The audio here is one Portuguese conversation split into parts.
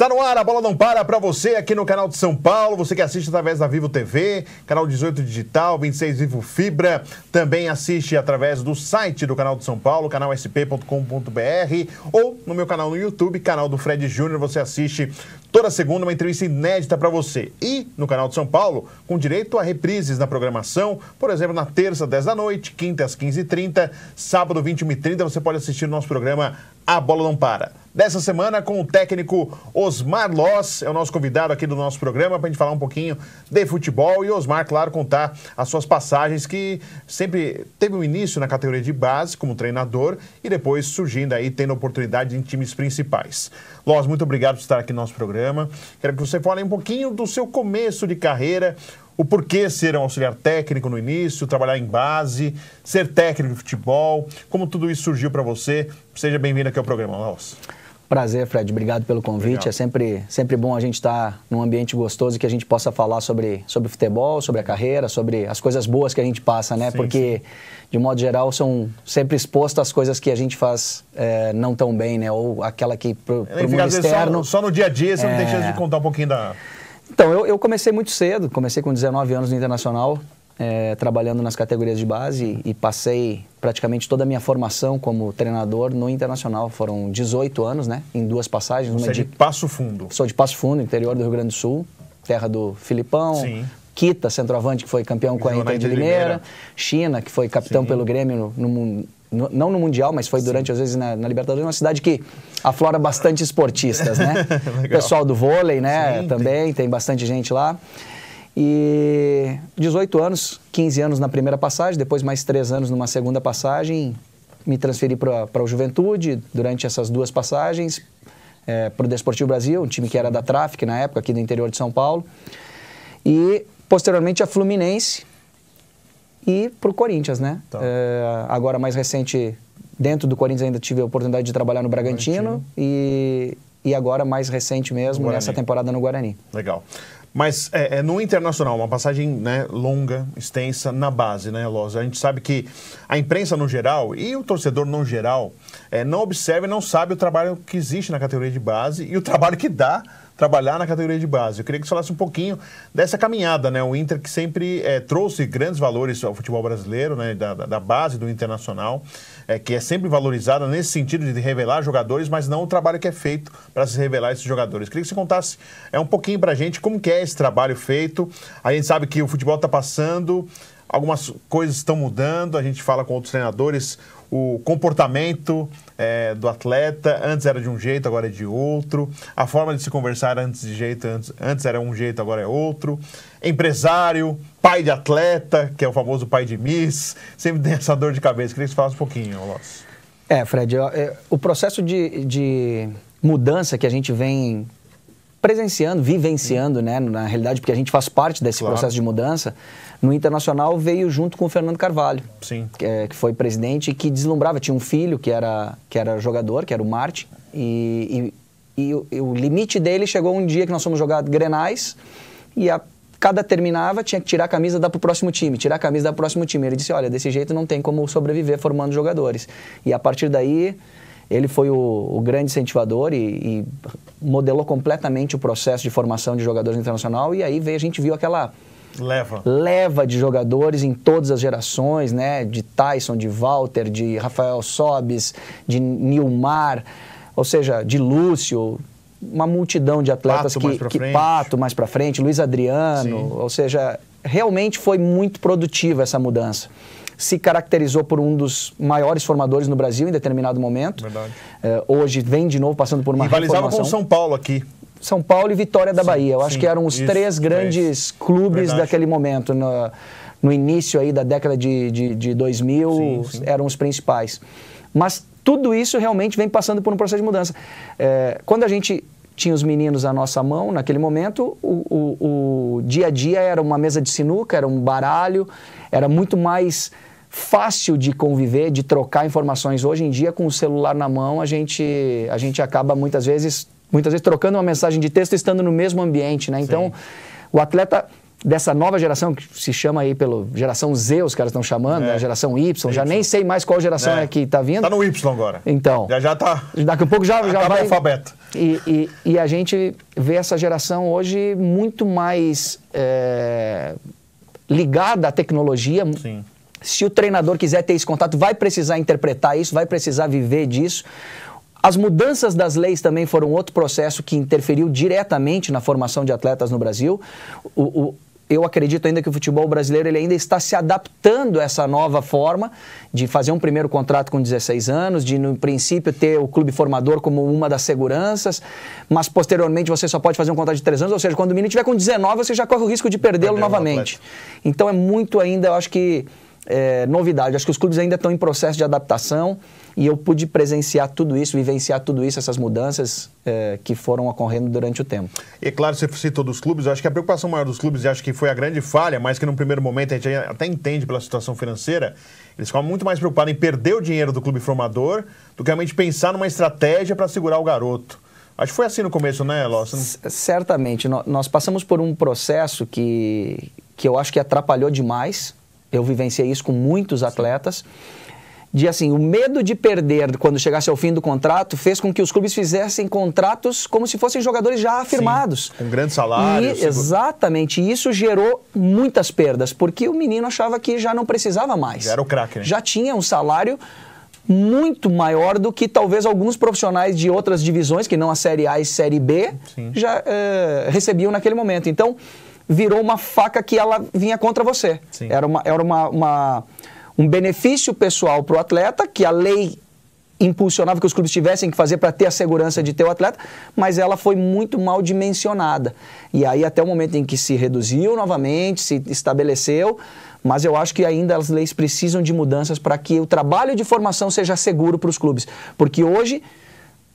Está no ar, a bola não para você aqui no canal de São Paulo, você que assiste através da Vivo TV, canal 18 Digital, 26 Vivo Fibra, também assiste através do site do canal de São Paulo, canalsp.com.br, ou no meu canal no YouTube, canal do Fred Júnior, você assiste toda segunda uma entrevista inédita para você. E no canal de São Paulo, com direito a reprises na programação, por exemplo, na terça, 10 da noite, quinta às 15h30, sábado, 21h30, você pode assistir o nosso programa A Bola Não Para. Dessa semana, com o técnico Osmar Loz, é o nosso convidado aqui do nosso programa, para a gente falar um pouquinho de futebol. E Osmar, claro, contar as suas passagens, que sempre teve um início na categoria de base, como treinador, e depois surgindo aí, tendo oportunidade em times principais. Loz, muito obrigado por estar aqui no nosso programa. Quero que você fale um pouquinho do seu começo de carreira, o porquê ser um auxiliar técnico no início, trabalhar em base, ser técnico de futebol, como tudo isso surgiu para você. Seja bem-vindo aqui ao programa, Loz. Prazer, Fred. Obrigado pelo convite. Obrigado. É sempre bom a gente estar num ambiente gostoso e que a gente possa falar sobre futebol, sobre a carreira, sobre as coisas boas que a gente passa, né? Sim, porque, de modo geral, são sempre expostos às coisas que a gente faz não tão bem, né? Ou aquela que pro mundo externo... Só no dia a dia você não tem chance de contar um pouquinho da... Então, eu comecei muito cedo. Comecei com 19 anos no Internacional, trabalhando nas categorias de base e passei praticamente toda a minha formação como treinador no Internacional. Foram 18 anos, né? Em duas passagens. Você é de Passo Fundo. Sou de Passo Fundo, interior do Rio Grande do Sul, terra do Filipão. Sim. Kita, centroavante, que foi campeão com a Inter de Limeira. China, que foi capitão Sim. pelo Grêmio não no Mundial, mas foi durante, às vezes, na Libertadores, uma cidade que aflora bastante esportistas, né? O pessoal do vôlei, né? Sim, também, tem bastante gente lá. E 18 anos, 15 anos na primeira passagem, depois mais 3 anos numa segunda passagem, me transferi para o Juventude durante essas duas passagens, para o Desportivo Brasil, um time que era da Traffic na época, aqui do interior de São Paulo, e posteriormente a Fluminense e para o Corinthians, né? Tá. Agora mais recente, dentro do Corinthians ainda tive a oportunidade de trabalhar no Bragantino. E agora mais recente mesmo, nessa temporada no Guarani. Legal. Mas no Internacional, uma passagem, né, longa, extensa, na base, né, Loz? A gente sabe que a imprensa no geral e o torcedor no geral não observa e não sabe o trabalho que existe na categoria de base e o trabalho que dá trabalhar na categoria de base. Eu queria que você falasse um pouquinho dessa caminhada, né? O Inter que sempre trouxe grandes valores ao futebol brasileiro, né? Da base do Internacional, que é sempre valorizada nesse sentido de revelar jogadores, mas não o trabalho que é feito para se revelar esses jogadores. Eu queria que você contasse um pouquinho pra gente como que é esse trabalho feito. A gente sabe que o futebol está passando, algumas coisas estão mudando, a gente fala com outros treinadores, o comportamento do atleta, antes era de um jeito, agora é de outro. A forma de se conversar antes era um jeito, agora é outro. Empresário, pai de atleta, que é o famoso pai de Miss, sempre tem essa dor de cabeça. Queria que você falasse um pouquinho, Loz. Fred, o processo de mudança que a gente vem presenciando, vivenciando, né, na realidade, porque a gente faz parte desse processo de mudança, no Internacional veio junto com o Fernando Carvalho, Sim. Que foi presidente e que deslumbrava. Tinha um filho que era jogador, que era o Marte, e o limite dele chegou um dia que nós fomos jogar Grenais e cada terminava, tinha que tirar a camisa e dar para o próximo time, tirar a camisa e dar para o próximo time. Ele disse, olha, desse jeito não tem como sobreviver formando jogadores. E a partir daí, ele foi o grande incentivador e modelou completamente o processo de formação de jogadores internacional. E aí a gente viu aquela leva de jogadores em todas as gerações, né? De Tyson, de Walter, de Rafael Sobis, de Nilmar, ou seja, de Lúcio, uma multidão de atletas Pato mais para frente, Luiz Adriano. Sim. Ou seja, realmente foi muito produtiva essa mudança. Se caracterizou por um dos maiores formadores no Brasil em determinado momento. Verdade. Hoje vem de novo passando por uma reformação. Rivalizava com o São Paulo aqui. São Paulo e Vitória da Bahia. Eu acho que eram os três grandes clubes daquele momento. No início aí da década de 2000, eram os principais. Mas tudo isso realmente vem passando por um processo de mudança. Quando a gente tinha os meninos à nossa mão, naquele momento, o dia a dia era uma mesa de sinuca, era um baralho, era muito mais fácil de conviver, de trocar informações. Hoje em dia, com o celular na mão, a gente acaba muitas vezes trocando uma mensagem de texto estando no mesmo ambiente, né? Então, o atleta dessa nova geração, que se chama aí pelo geração Z, os caras estão chamando, né? Geração Y, já nem sei mais qual geração é que está vindo. Está no Y agora. Então. Já está. Daqui a pouco já vai. Alfabeto. E a gente vê essa geração hoje muito mais ligada à tecnologia. Sim. Se o treinador quiser ter esse contato, vai precisar interpretar isso, vai precisar viver disso. As mudanças das leis também foram outro processo que interferiu diretamente na formação de atletas no Brasil. Eu acredito ainda que o futebol brasileiro ele ainda está se adaptando a essa nova forma de fazer um primeiro contrato com 16 anos, de no princípio ter o clube formador como uma das seguranças, mas posteriormente você só pode fazer um contrato de 3 anos, ou seja, quando o menino tiver com 19 você já corre o risco de perdê-lo novamente. Então é muito ainda, eu acho que, novidade. Acho que os clubes ainda estão em processo de adaptação e eu pude presenciar tudo isso, vivenciar tudo isso, essas mudanças que foram ocorrendo durante o tempo. E claro, você citou dos clubes, eu acho que a preocupação maior dos clubes, e acho que foi a grande falha, mas que num primeiro momento a gente até entende pela situação financeira, eles ficam muito mais preocupados em perder o dinheiro do clube formador do que realmente pensar numa estratégia para segurar o garoto. Acho que foi assim no começo, né, Lócio? Certamente. Nós passamos por um processo que eu acho que atrapalhou demais. Eu vivenciei isso com muitos atletas. De assim, o medo de perder quando chegasse ao fim do contrato fez com que os clubes fizessem contratos como se fossem jogadores já afirmados. Sim, com grandes salários. Exatamente. E isso gerou muitas perdas, porque o menino achava que já não precisava mais. Já era o craque, né? Já tinha um salário muito maior do que talvez alguns profissionais de outras divisões, que não a Série A e Série B, já recebiam naquele momento. Então, virou uma faca que ela vinha contra você. Sim. Era um benefício pessoal para o atleta, que a lei impulsionava que os clubes tivessem que fazer para ter a segurança de ter o atleta, mas ela foi muito mal dimensionada. E aí até o momento em que se reduziu novamente, se estabeleceu, mas eu acho que ainda as leis precisam de mudanças para que o trabalho de formação seja seguro para os clubes. Porque hoje,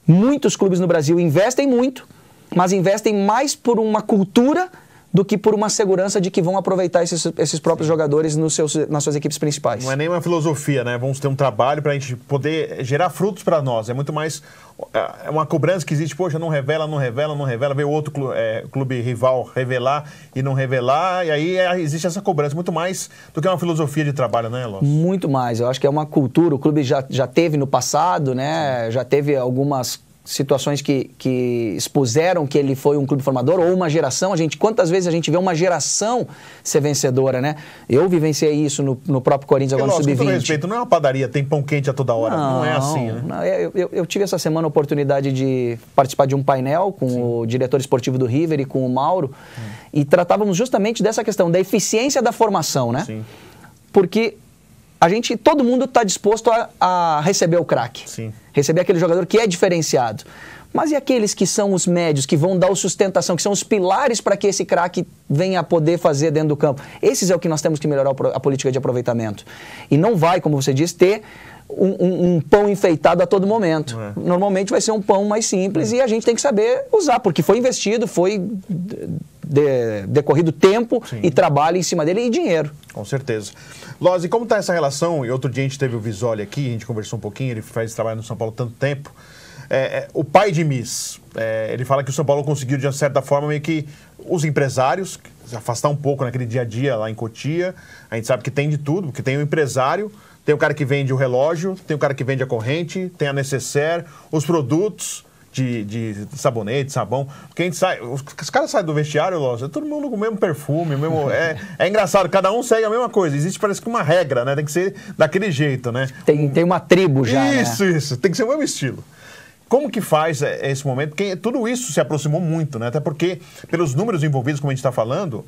muitos clubes no Brasil investem muito, mas investem mais por uma cultura do que por uma segurança de que vão aproveitar esses próprios jogadores nas suas equipes principais. Não é nem uma filosofia, né? Vamos ter um trabalho para a gente poder gerar frutos para nós. É muito mais uma cobrança que existe. Poxa, não revela. Vê o outro clube rival revelar e não revelar. E aí existe essa cobrança. Muito mais do que uma filosofia de trabalho, né, Lócio? Muito mais. Eu acho que é uma cultura. O clube já teve no passado, né? Sim. Já teve algumas situações que expuseram que ele foi um clube formador ou uma geração. Quantas vezes a gente vê uma geração ser vencedora, né? Eu vivenciei isso no próprio Corinthians agora no Sub-20. Com todo respeito, não é uma padaria, tem pão quente a toda hora. Não é assim, né? Não, eu tive essa semana a oportunidade de participar de um painel com o diretor esportivo do River e com o Mauro e tratávamos justamente dessa questão da eficiência da formação, né? Sim. Porque todo mundo está disposto a receber o craque. Sim. Receber aquele jogador que é diferenciado. Mas e aqueles que são os médios, que vão dar sustentação, que são os pilares para que esse craque venha a poder fazer dentro do campo? Esses é o que nós temos que melhorar a política de aproveitamento. E não vai, como você disse, ter um pão enfeitado a todo momento. Normalmente vai ser um pão mais simples e a gente tem que saber usar, porque foi investido, foi decorrido tempo e trabalho em cima dele e dinheiro. Com certeza. Lócio, e como está essa relação? E outro dia a gente teve o Visoli aqui, a gente conversou um pouquinho, ele faz trabalho no São Paulo há tanto tempo. O pai de Miss, ele fala que o São Paulo conseguiu, de certa forma, meio que os empresários, se afastar um pouco naquele dia a dia lá em Cotia. A gente sabe que tem de tudo, porque tem o empresário, tem o cara que vende o relógio, tem o cara que vende a corrente, tem a necessaire, os produtos de sabonete, sabão. Porque a gente sai, os caras saem do vestiário, Lócio, todo mundo com o mesmo perfume, é engraçado, cada um segue a mesma coisa. Existe, parece que uma regra, né? Tem que ser daquele jeito, né? Tem uma tribo já, Isso. Tem que ser o mesmo estilo. Como que faz esse momento? Porque tudo isso se aproximou muito, né? Até porque, pelos números envolvidos, como a gente está falando,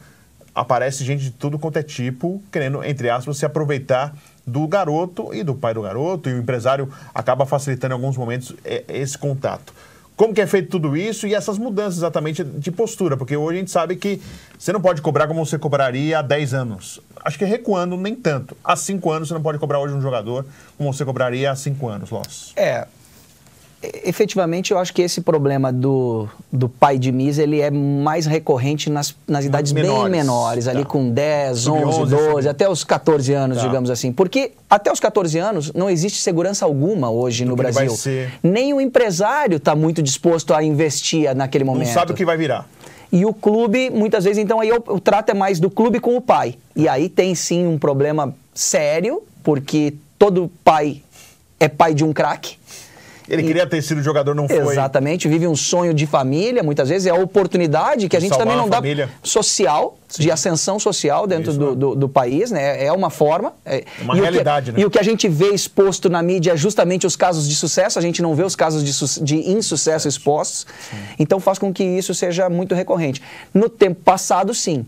aparece gente de tudo quanto é tipo, querendo, entre aspas, se aproveitar do garoto e do pai do garoto, e o empresário acaba facilitando em alguns momentos esse contato. Como que é feito tudo isso e essas mudanças exatamente de postura? Porque hoje a gente sabe que você não pode cobrar como você cobraria há 10 anos. Acho que recuando nem tanto. Há 5 anos você não pode cobrar hoje um jogador como você cobraria há 5 anos, Lócio. Efetivamente, eu acho que esse problema do pai de Miss, ele é mais recorrente nas idades bem menores, ali com 10, 11, 12, até os 14 anos, digamos assim. Porque até os 14 anos não existe segurança alguma hoje no Brasil. Nem o empresário está muito disposto a investir naquele momento. Não sabe o que vai virar. E o clube, muitas vezes, então, aí o trato é mais do clube com o pai. E aí tem sim um problema sério, porque todo pai é pai de um craque. Ele queria ter sido jogador, não foi. Exatamente, vive um sonho de família, muitas vezes é a oportunidade que a gente também não dá social, sim, de ascensão social dentro do país, né? É uma forma. Uma realidade, né? E o que a gente vê exposto na mídia é justamente os casos de sucesso, a gente não vê os casos de insucesso expostos. Sim. Então faz com que isso seja muito recorrente. No tempo passado, sim.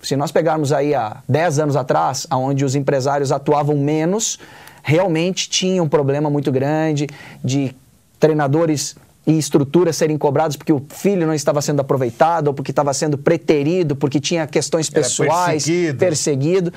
Se nós pegarmos aí há 10 anos atrás, onde os empresários atuavam menos, realmente tinha um problema muito grande de treinadores e estruturas serem cobrados porque o filho não estava sendo aproveitado ou porque estava sendo preterido, porque tinha questões pessoais, perseguido.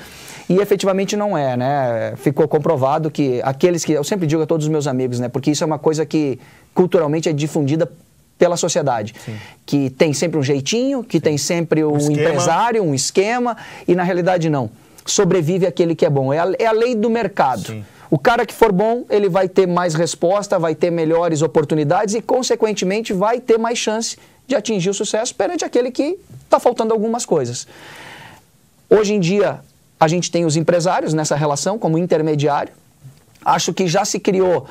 E efetivamente não é, né? Ficou comprovado que aqueles que... Eu sempre digo a todos os meus amigos, né? Porque isso é uma coisa que culturalmente é difundida pela sociedade, sim, que tem sempre um jeitinho, que sim, tem sempre um empresário, um esquema, e na realidade não. Sobrevive aquele que é bom. É a lei do mercado. Sim. O cara que for bom, ele vai ter mais resposta, vai ter melhores oportunidades e, consequentemente, vai ter mais chance de atingir o sucesso perante aquele que está faltando algumas coisas. Hoje em dia, a gente tem os empresários nessa relação como intermediário. Acho que já se criou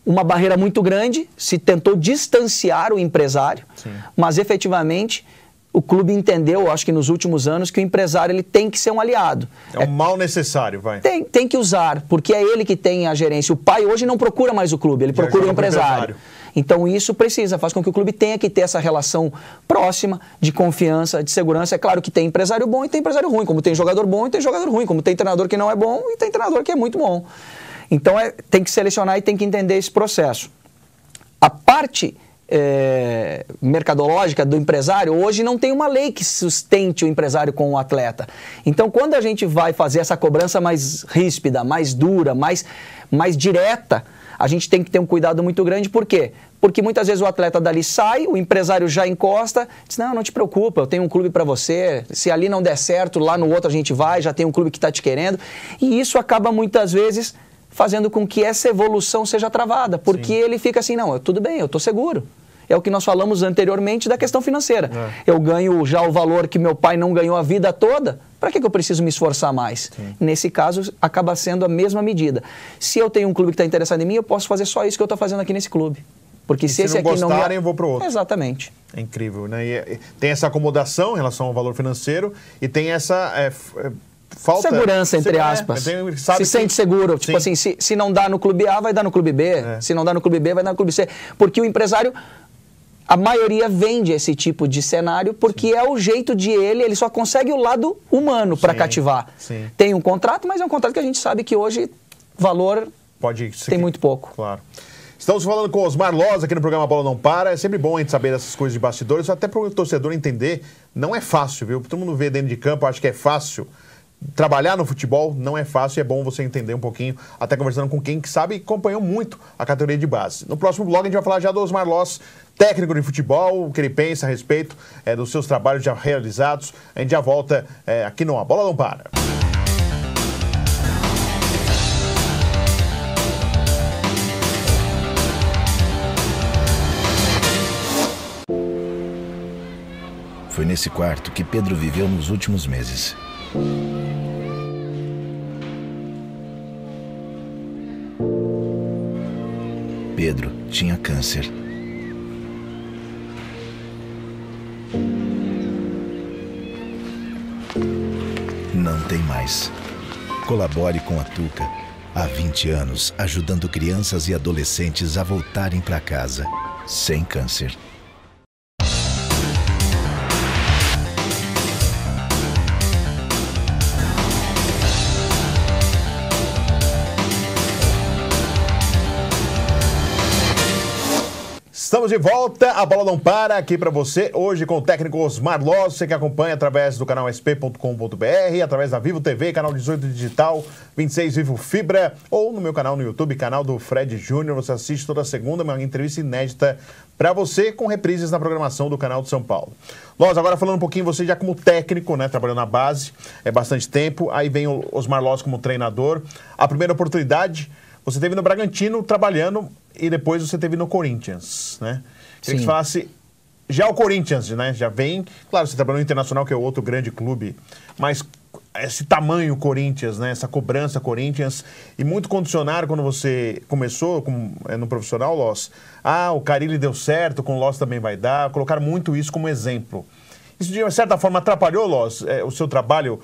uma barreira muito grande, se tentou distanciar o empresário, sim, mas efetivamente o clube entendeu, acho que nos últimos anos, que o empresário ele tem que ser um aliado. É um mal necessário, vai. Tem que usar, porque é ele que tem a gerência. O pai hoje não procura mais o clube, ele procura o empresário. Então isso faz com que o clube tenha que ter essa relação próxima, de confiança, de segurança. É claro que tem empresário bom e tem empresário ruim, como tem jogador bom e tem jogador ruim, como tem treinador que não é bom e tem treinador que é muito bom. Então tem que selecionar e tem que entender esse processo. A parte mercadológica do empresário, hoje não tem uma lei que sustente o empresário com o atleta. Então, quando a gente vai fazer essa cobrança mais ríspida, mais dura, mais direta, a gente tem que ter um cuidado muito grande. Por quê? Porque muitas vezes o atleta dali sai, o empresário já encosta, diz, não te preocupa, eu tenho um clube para você, se ali não der certo, lá no outro a gente vai, já tem um clube que está te querendo. E isso acaba muitas vezes fazendo com que essa evolução seja travada, porque sim, ele fica assim, não, tudo bem, eu estou seguro. É o que nós falamos anteriormente da questão financeira. Eu ganho já o valor que meu pai não ganhou a vida toda, para que eu preciso me esforçar mais? Sim. Nesse caso, acaba sendo a mesma medida. Se eu tenho um clube que está interessado em mim, eu posso fazer só isso que eu estou fazendo aqui nesse clube. Porque se esse aqui não gostarem, eu vou para o outro. Exatamente. É incrível, né? E tem essa acomodação em relação ao valor financeiro e tem essa... falta segurança, entre aspas. Se sente seguro. Tipo assim, se não dá no clube A, vai dar no clube B. Se não dá no clube B, vai dar no clube C. Porque o empresário, a maioria vende esse tipo de cenário porque sim, é o jeito de ele só consegue o lado humano para cativar. Sim. Tem um contrato, mas é um contrato que a gente sabe que hoje valor tem muito pouco. Claro. Estamos falando com Osmar Loz aqui no programa Bola Não Para. É sempre bom a gente saber dessas coisas de bastidores, até para o torcedor entender. Não é fácil, viu? Todo mundo vê dentro de campo, acho que é fácil. Trabalhar no futebol não é fácil e é bom você entender um pouquinho, até conversando com quem que sabe e acompanhou muito a categoria de base. No próximo blog a gente vai falar já do Osmar Loz, técnico de futebol, o que ele pensa a respeito dos seus trabalhos já realizados. A gente já volta aqui no A Bola Não Para. Foi nesse quarto que Pedro viveu nos últimos meses. Pedro tinha câncer. Não tem mais. Colabore com a Tuca. Há 20 anos, ajudando crianças e adolescentes a voltarem para casa sem câncer. Estamos de volta, a bola não para aqui para você, hoje com o técnico Osmar Loz, você que acompanha através do canal sp.com.br, através da Vivo TV, canal 18 Digital, 26 Vivo Fibra, ou no meu canal no YouTube, canal do Fred Júnior, você assiste toda segunda, uma entrevista inédita para você, com reprises na programação do canal de São Paulo. Loz, agora falando um pouquinho, você já como técnico, né, trabalhando na base, bastante tempo, aí vem o Osmar Loz como treinador, a primeira oportunidade... Você teve no Bragantino trabalhando e depois você teve no Corinthians, né? Queria que você falasse Já o Corinthians, né? Já vem... Claro, você trabalhou no Internacional, que é outro grande clube, mas esse tamanho Corinthians, né? Essa cobrança Corinthians, e muito condicionário quando você começou no profissional, Loss. O Carille deu certo, com o Loss também vai dar. Colocaram muito isso como exemplo. Isso, de certa forma, atrapalhou, Loss, o seu trabalho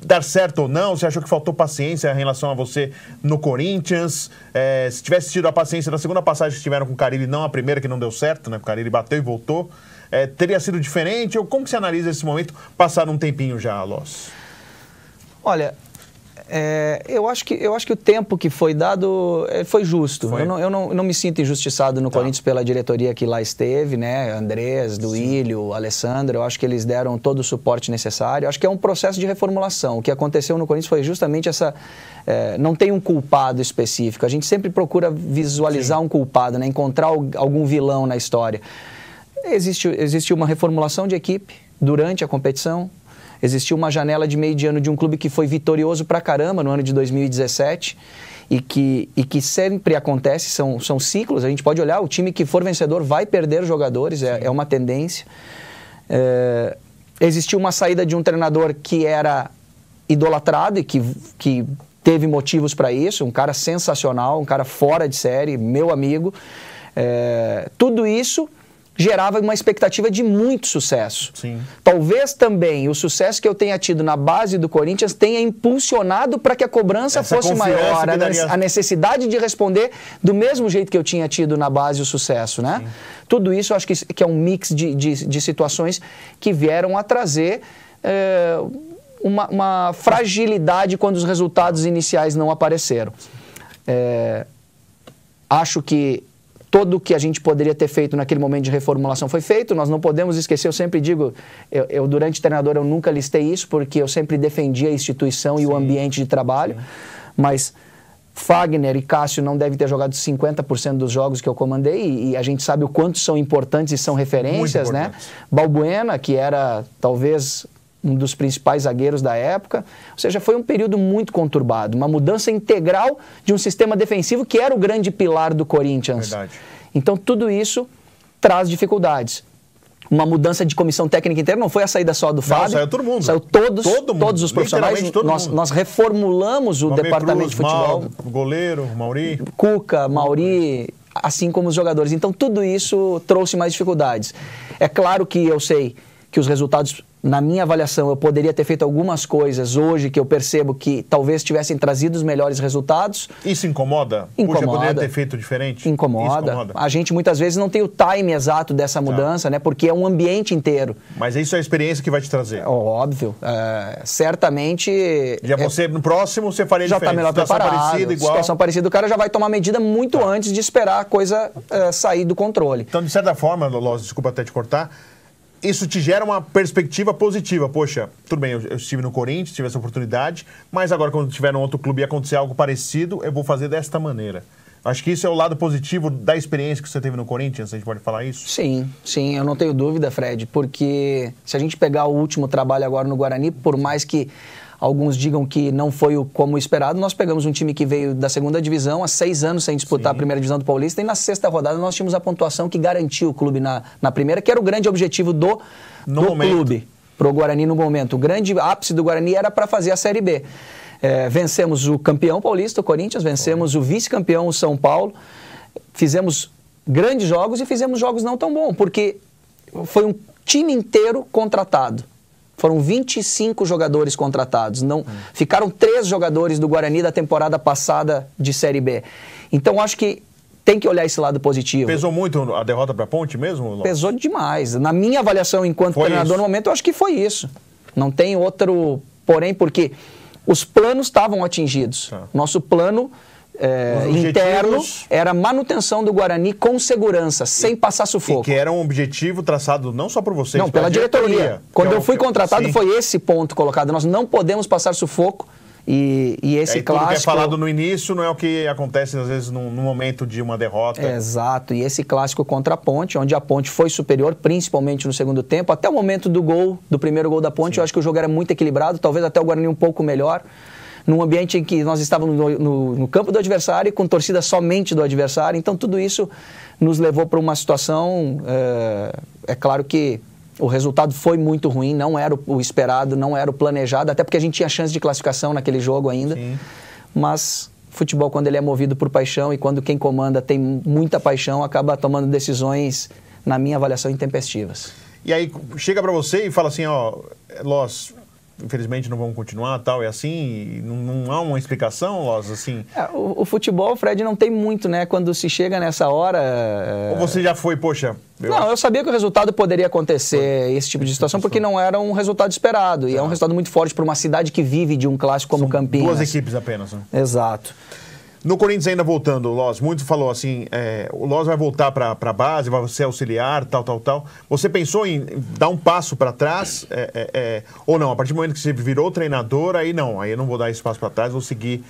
dar certo ou não? Você achou que faltou paciência em relação a você no Corinthians? Se tivesse tido a paciência da segunda passagem que tiveram com o Carille, não a primeira que não deu certo, né? O Carille bateu e voltou. Teria sido diferente? Ou como que você analisa esse momento, passar um tempinho já, Loss? Olha, eu acho que o tempo que foi dado foi justo. Foi. Eu não me sinto injustiçado no Corinthians pela diretoria que lá esteve, né? Andrés, Duílio, Alessandro. Eu acho que eles deram todo o suporte necessário. Eu acho que é um processo de reformulação. O que aconteceu no Corinthians foi justamente essa... não tem um culpado específico. A gente sempre procura visualizar um culpado, né? Encontrar algum vilão na história. Existiu uma reformulação de equipe durante a competição. Existiu uma janela de meio de ano de um clube que foi vitorioso pra caramba no ano de 2017 e que sempre acontece, são ciclos. A gente pode olhar, o time que for vencedor vai perder jogadores, é uma tendência. Existiu uma saída de um treinador que era idolatrado e que teve motivos para isso, um cara sensacional, um cara fora de série, meu amigo. Tudo isso gerava uma expectativa de muito sucesso. Sim. Talvez também o sucesso que eu tenha tido na base do Corinthians tenha impulsionado para que a cobrança fosse maior, a necessidade de responder do mesmo jeito que eu tinha tido na base o sucesso, né? Sim. Tudo isso eu acho que é um mix de situações que vieram a trazer uma fragilidade quando os resultados iniciais não apareceram. Acho que tudo o que a gente poderia ter feito naquele momento de reformulação foi feito. Nós não podemos esquecer, eu sempre digo, eu durante treinador eu nunca listei isso, porque eu sempre defendi a instituição e o ambiente de trabalho, mas Fagner e Cássio não devem ter jogado 50% dos jogos que eu comandei, e a gente sabe o quanto são importantes e são referências, né? Balbuena, que era talvez um dos principais zagueiros da época. Ou seja, foi um período muito conturbado, uma mudança integral de um sistema defensivo que era o grande pilar do Corinthians. Verdade. Então, tudo isso traz dificuldades. Uma mudança de comissão técnica inteira, não foi a saída só do Fábio. Saiu todo mundo. Saiu todos os profissionais. Nós reformulamos o departamento de futebol. O goleiro, Mauri. Cuca, Mauri, assim como os jogadores. Então, tudo isso trouxe mais dificuldades. É claro que eu sei que os resultados, na minha avaliação, eu poderia ter feito algumas coisas hoje que eu percebo que talvez tivessem trazido os melhores resultados. Isso incomoda? Puxa, eu poderia ter feito diferente? Incomoda. A gente muitas vezes não tem o time exato dessa mudança, né? Porque é um ambiente inteiro. Mas isso é a experiência que vai te trazer? Óbvio. Certamente... Já você, no próximo, você faria já diferente? Já está melhor preparado. Parecida, igual. Situação parecida, o cara já vai tomar medida muito antes de esperar a coisa sair do controle. Então, de certa forma, Loss, desculpa até te cortar, isso te gera uma perspectiva positiva. Poxa, tudo bem, eu estive no Corinthians, tive essa oportunidade, mas agora quando estiver num outro clube e acontecer algo parecido, eu vou fazer desta maneira. Acho que isso é o lado positivo da experiência que você teve no Corinthians, a gente pode falar isso? Sim, eu não tenho dúvida, Fred, porque se a gente pegar o último trabalho agora no Guarani, por mais que alguns digam que não foi como esperado, nós pegamos um time que veio da segunda divisão há 6 anos sem disputar a primeira divisão do Paulista, e na 6ª rodada nós tínhamos a pontuação que garantiu o clube na primeira, que era o grande objetivo do clube, pro Guarani no momento. O grande ápice do Guarani era para fazer a Série B. Vencemos o campeão paulista, o Corinthians, vencemos o vice-campeão, o São Paulo, fizemos grandes jogos e fizemos jogos não tão bons, porque foi um time inteiro contratado. Foram 25 jogadores contratados. Ficaram 3 jogadores do Guarani da temporada passada de Série B. Então, acho que tem que olhar esse lado positivo. Pesou muito a derrota para a Ponte mesmo, Loss? Pesou demais. Na minha avaliação enquanto treinador no momento, eu acho que foi isso. Não tem outro porém, porque os planos estavam atingidos. Nosso plano interno era a manutenção do Guarani com segurança, sem passar sufoco. E que era um objetivo traçado não só por vocês, não, pela diretoria. Quando eu fui contratado, foi esse ponto colocado. Nós não podemos passar sufoco. E esse clássico... Tudo que é falado no início não é o que acontece, às vezes, no momento de uma derrota. Exato. E esse clássico contra a Ponte, onde a Ponte foi superior, principalmente no segundo tempo, até o momento do primeiro gol da Ponte, eu acho que o jogo era muito equilibrado, talvez até o Guarani um pouco melhor. num ambiente em que nós estávamos no campo do adversário, com torcida somente do adversário. Então, tudo isso nos levou para uma situação, é claro que o resultado foi muito ruim, não era o esperado, não era o planejado, até porque a gente tinha chance de classificação naquele jogo ainda. Sim. Mas futebol, quando ele é movido por paixão e quando quem comanda tem muita paixão, acaba tomando decisões, na minha avaliação, intempestivas. E aí chega para você e fala assim, ó, Loz, infelizmente não vamos continuar, tal, é assim, e não há uma explicação, Loz, assim? O futebol, Fred, não tem muito, né? Quando se chega nessa hora... Ou você já foi, poxa... Eu sabia que o resultado poderia acontecer, esse tipo de situação, porque não era um resultado esperado. E é um resultado muito forte para uma cidade que vive de um clássico como Campinas. 2 equipes apenas, né? Exato. No Corinthians, ainda voltando, Loz, muito falou assim, o Loz vai voltar para a base, vai ser auxiliar, tal. Você pensou em dar um passo para trás? Ou não? A partir do momento que você virou treinador, aí eu não vou dar esse passo para trás, vou seguir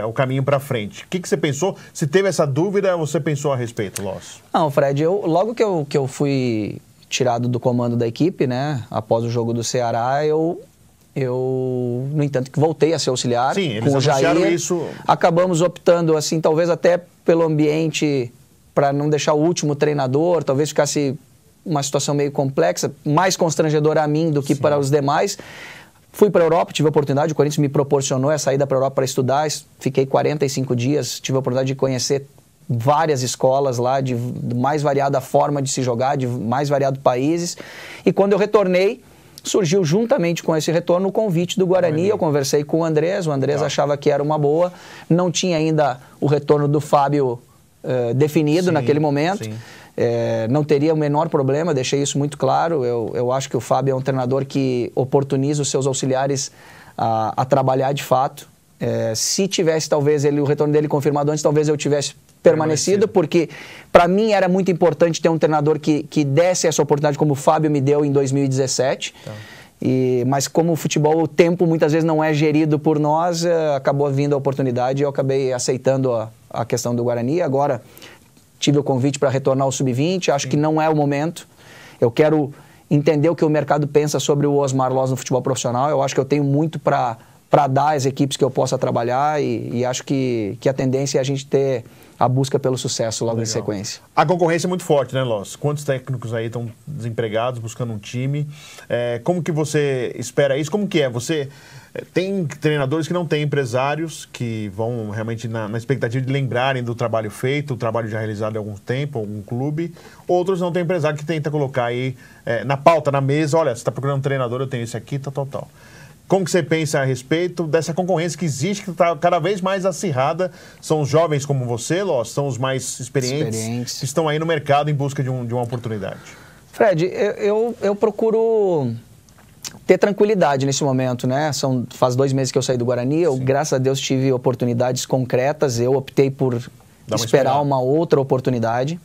o caminho para frente. O que você pensou? Se teve essa dúvida, você pensou a respeito, Loz? Não, Fred, logo que eu fui tirado do comando da equipe, né, após o jogo do Ceará, eu, no entanto, que voltei a ser auxiliar. Sim, eles com o Jair. Isso. Acabamos optando, assim, talvez até pelo ambiente, para não deixar o último treinador, talvez ficasse uma situação meio complexa, mais constrangedora a mim do que para os demais. Fui para a Europa, tive a oportunidade, o Corinthians me proporcionou a saída para a Europa para estudar, fiquei 45 dias, tive a oportunidade de conhecer várias escolas lá, de mais variada forma de se jogar, de mais variados países. E quando eu retornei, surgiu juntamente com esse retorno o convite do Guarani. Eu conversei com o Andrés achava que era uma boa, não tinha ainda o retorno do Fábio definido naquele momento, não teria o menor problema, deixei isso muito claro. Eu acho que o Fábio é um treinador que oportuniza os seus auxiliares a trabalhar de fato. Se tivesse talvez o retorno dele confirmado antes, talvez eu tivesse permanecido, porque para mim era muito importante ter um treinador que desse essa oportunidade como o Fábio me deu em 2017. Mas como o futebol, o tempo muitas vezes não é gerido por nós, acabou vindo a oportunidade e eu acabei aceitando a questão do Guarani. Agora tive o convite para retornar ao Sub-20, acho que não é o momento. Eu quero entender o que o mercado pensa sobre o Osmar Loz no futebol profissional. Eu acho que eu tenho muito para dar às equipes que eu possa trabalhar e acho que a tendência é a gente ter a busca pelo sucesso logo em sequência. A concorrência é muito forte, né, Loz? Quantos técnicos aí estão desempregados, buscando um time? Como que você espera isso? Como que é? Você tem treinadores que não têm empresários, que vão realmente na expectativa de lembrarem do trabalho feito, o trabalho já realizado há algum tempo, algum clube. Outros não têm empresário que tenta colocar aí na pauta, na mesa, olha, você está procurando um treinador, eu tenho esse aqui, tal. Como que você pensa a respeito dessa concorrência que existe, que está cada vez mais acirrada? São os jovens como você, Loz, são os mais experientes que estão aí no mercado em busca de uma oportunidade. Fred, eu procuro ter tranquilidade nesse momento, né? Faz 2 meses que eu saí do Guarani, graças a Deus, tive oportunidades concretas, eu optei por esperar uma outra oportunidade.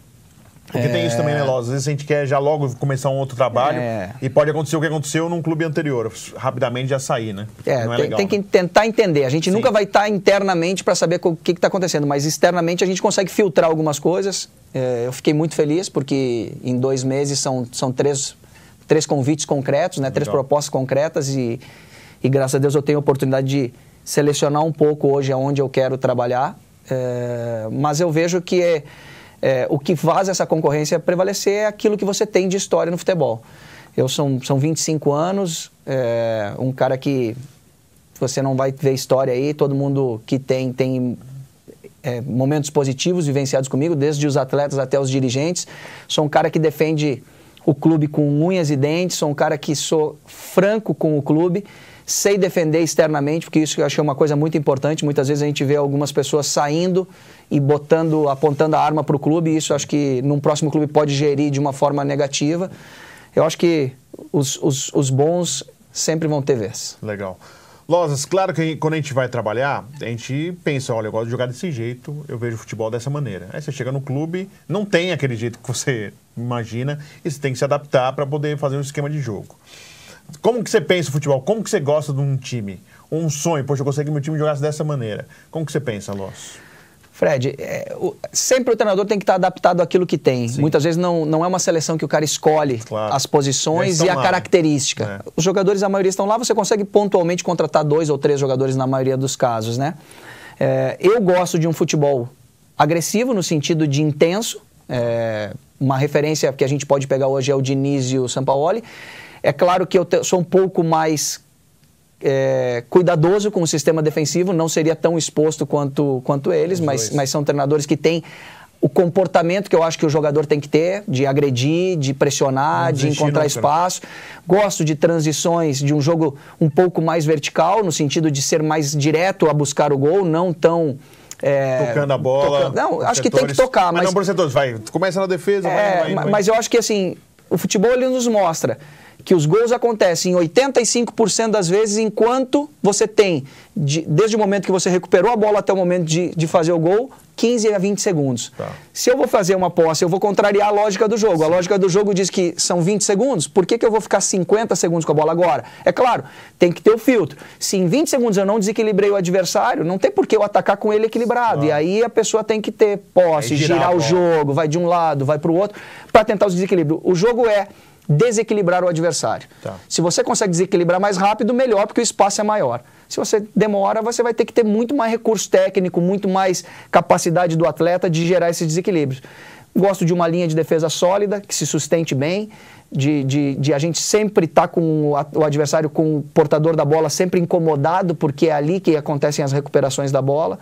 Porque tem isso também, né, Loz? Às vezes a gente quer já logo começar um outro trabalho e pode acontecer o que aconteceu num clube anterior, rapidamente já sair, né? Não é legal, tem que tentar entender. A gente nunca vai estar internamente para saber o que está acontecendo, mas externamente a gente consegue filtrar algumas coisas. Eu fiquei muito feliz porque em 2 meses são 3 convites concretos, né? 3 propostas concretas e graças a Deus eu tenho a oportunidade de selecionar um pouco hoje aonde eu quero trabalhar. Mas eu vejo que o que faz essa concorrência prevalecer é aquilo que você tem de história no futebol. São 25 anos, um cara que você não vai ver história aí, todo mundo que tem momentos positivos vivenciados comigo, desde os atletas até os dirigentes. Sou um cara que defende o clube com unhas e dentes, sou um cara que sou franco com o clube, sei defender externamente, porque isso eu achei uma coisa muito importante. Muitas vezes a gente vê algumas pessoas saindo e apontando a arma para o clube, e isso eu acho que num próximo clube pode gerir de uma forma negativa. Eu acho que os bons sempre vão ter vez. Legal. Loz, claro que quando a gente vai trabalhar, a gente pensa, olha, eu gosto de jogar desse jeito, eu vejo futebol dessa maneira. Aí você chega no clube, não tem aquele jeito que você imagina, e você tem que se adaptar para poder fazer um esquema de jogo. Como que você pensa o futebol? Como que você gosta de um time? Um sonho, poxa, eu gostaria que meu time jogasse dessa maneira. Como que você pensa, Loz? Fred, sempre o treinador tem que estar adaptado àquilo que tem. Sim. Muitas vezes não é uma seleção que o cara escolhe as posições e a característica. Os jogadores, a maioria estão lá, você consegue pontualmente contratar 2 ou 3 jogadores na maioria dos casos, né? Eu gosto de um futebol agressivo no sentido de intenso. Uma referência que a gente pode pegar hoje é o Diniz e o Sampaoli. É claro que eu sou um pouco mais cuidadoso com o sistema defensivo, não seria tão exposto quanto eles, mas são treinadores que têm o comportamento que eu acho que o jogador tem que ter, de agredir, de pressionar, de encontrar espaço. Gosto de transições, de um jogo um pouco mais vertical, no sentido de ser mais direto a buscar o gol, não tão... tocando a bola. Não, acho que tem que tocar. Mas não por setores, começa na defesa, vai. Mas eu acho que assim, o futebol ele nos mostra que os gols acontecem em 85% das vezes enquanto você tem, desde o momento que você recuperou a bola até o momento de fazer o gol, 15 a 20 segundos. Tá. Se eu vou fazer uma posse, eu vou contrariar a lógica do jogo. Sim. A lógica do jogo diz que são 20 segundos, por que eu vou ficar 50 segundos com a bola agora? É claro, tem que ter o filtro. Se em 20 segundos eu não desequilibrei o adversário, não tem por que eu atacar com ele equilibrado. E aí a pessoa tem que ter posse, girar o jogo, vai de um lado, vai para o outro, para tentar os desequilíbrios. O jogo é desequilibrar o adversário. Tá. Se você consegue desequilibrar mais rápido, melhor, porque o espaço é maior. Se você demora, você vai ter que ter muito mais recurso técnico, muito mais capacidade do atleta de gerar esses desequilíbrios. Gosto de uma linha de defesa sólida, que se sustente bem, de a gente sempre estar com o adversário, com o portador da bola sempre incomodado, porque é ali que acontecem as recuperações da bola.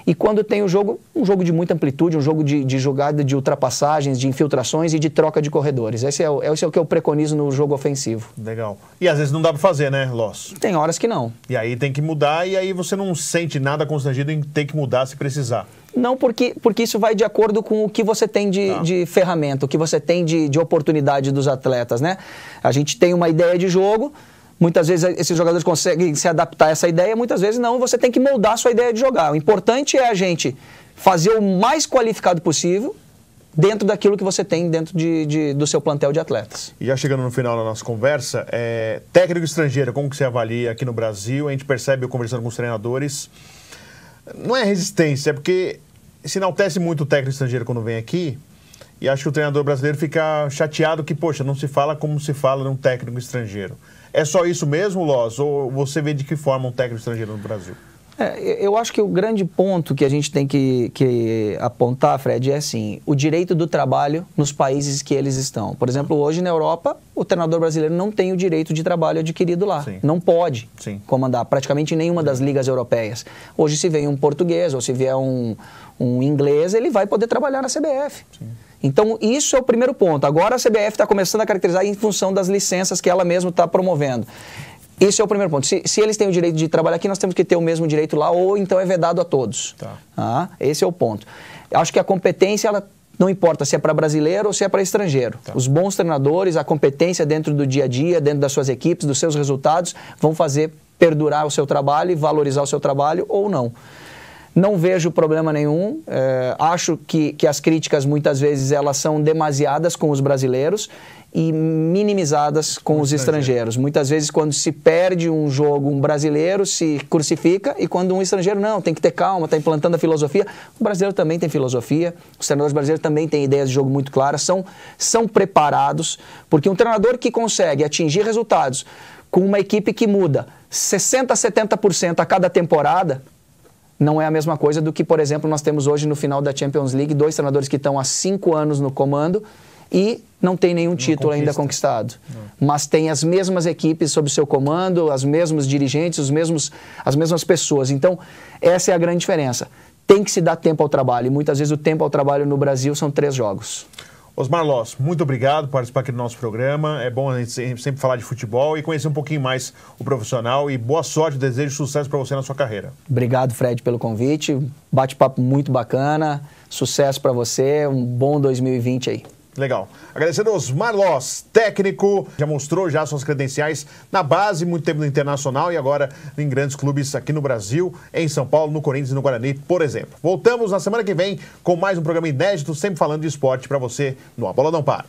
E quando tem o jogo, um jogo de muita amplitude, um jogo de jogada de ultrapassagens, de infiltrações e de troca de corredores. Esse é o que eu preconizo no jogo ofensivo. Legal. E às vezes não dá pra fazer, né, Loss? Tem horas que não. E aí tem que mudar e aí você não sente nada constrangido em ter que mudar se precisar. Não, porque isso vai de acordo com o que você tem de ferramenta, o que você tem de oportunidade dos atletas, né? A gente tem uma ideia de jogo. Muitas vezes esses jogadores conseguem se adaptar a essa ideia, muitas vezes não, você tem que moldar a sua ideia de jogar. O importante é a gente fazer o mais qualificado possível dentro daquilo que você tem dentro do seu plantel de atletas. E já chegando no final da nossa conversa, técnico estrangeiro, como que você avalia aqui no Brasil? A gente percebe, conversando com os treinadores, não é resistência, é porque se enaltece muito o técnico estrangeiro quando vem aqui, e acho que o treinador brasileiro fica chateado que, poxa, não se fala como se fala num técnico estrangeiro. É só isso mesmo, Loss? Ou você vê de que forma um técnico estrangeiro no Brasil? Eu acho que o grande ponto que a gente tem que apontar, Fred, é assim, o direito do trabalho nos países que eles estão. Por exemplo, hoje na Europa, o treinador brasileiro não tem o direito de trabalho adquirido lá. Sim. Não pode comandar praticamente nenhuma das ligas europeias. Hoje, se vem um português ou se vier um inglês, ele vai poder trabalhar na CBF. Sim. Então, isso é o primeiro ponto. Agora a CBF está começando a caracterizar em função das licenças que ela mesma está promovendo. Esse é o primeiro ponto. Se eles têm o direito de trabalhar aqui, nós temos que ter o mesmo direito lá, ou então é vedado a todos. Tá. Esse é o ponto. Acho que a competência, ela não importa se é para brasileiro ou se é para estrangeiro. Tá. Os bons treinadores, a competência dentro do dia a dia, dentro das suas equipes, dos seus resultados, vão fazer perdurar o seu trabalho e valorizar o seu trabalho ou não. Não vejo problema nenhum, acho que as críticas muitas vezes elas são demasiadas com os brasileiros e minimizadas com os estrangeiros. Muitas vezes quando se perde um jogo, um brasileiro se crucifica e quando um estrangeiro, não, tem que ter calma, está implantando a filosofia. O brasileiro também tem filosofia, os treinadores brasileiros também têm ideias de jogo muito claras, são preparados, porque um treinador que consegue atingir resultados com uma equipe que muda 60% a 70% a cada temporada, não é a mesma coisa do que, por exemplo, nós temos hoje no final da Champions League 2 treinadores que estão há 5 anos no comando e não tem nenhum título ainda conquistado. Mas tem as mesmas equipes sob seu comando, os mesmos dirigentes, as mesmas pessoas. Então, essa é a grande diferença. Tem que se dar tempo ao trabalho e muitas vezes o tempo ao trabalho no Brasil são 3 jogos. Osmar Loss, muito obrigado por participar aqui do nosso programa. É bom a gente sempre falar de futebol e conhecer um pouquinho mais o profissional. E boa sorte, desejo sucesso para você na sua carreira. Obrigado, Fred, pelo convite. Bate-papo muito bacana. Sucesso para você. Um bom 2020 aí. Legal. Agradecendo ao Osmar Loss, técnico, já mostrou já suas credenciais na base, muito tempo no Internacional e agora em grandes clubes aqui no Brasil, em São Paulo, no Corinthians e no Guarani, por exemplo. Voltamos na semana que vem com mais um programa inédito, sempre falando de esporte para você no A Bola Não Para.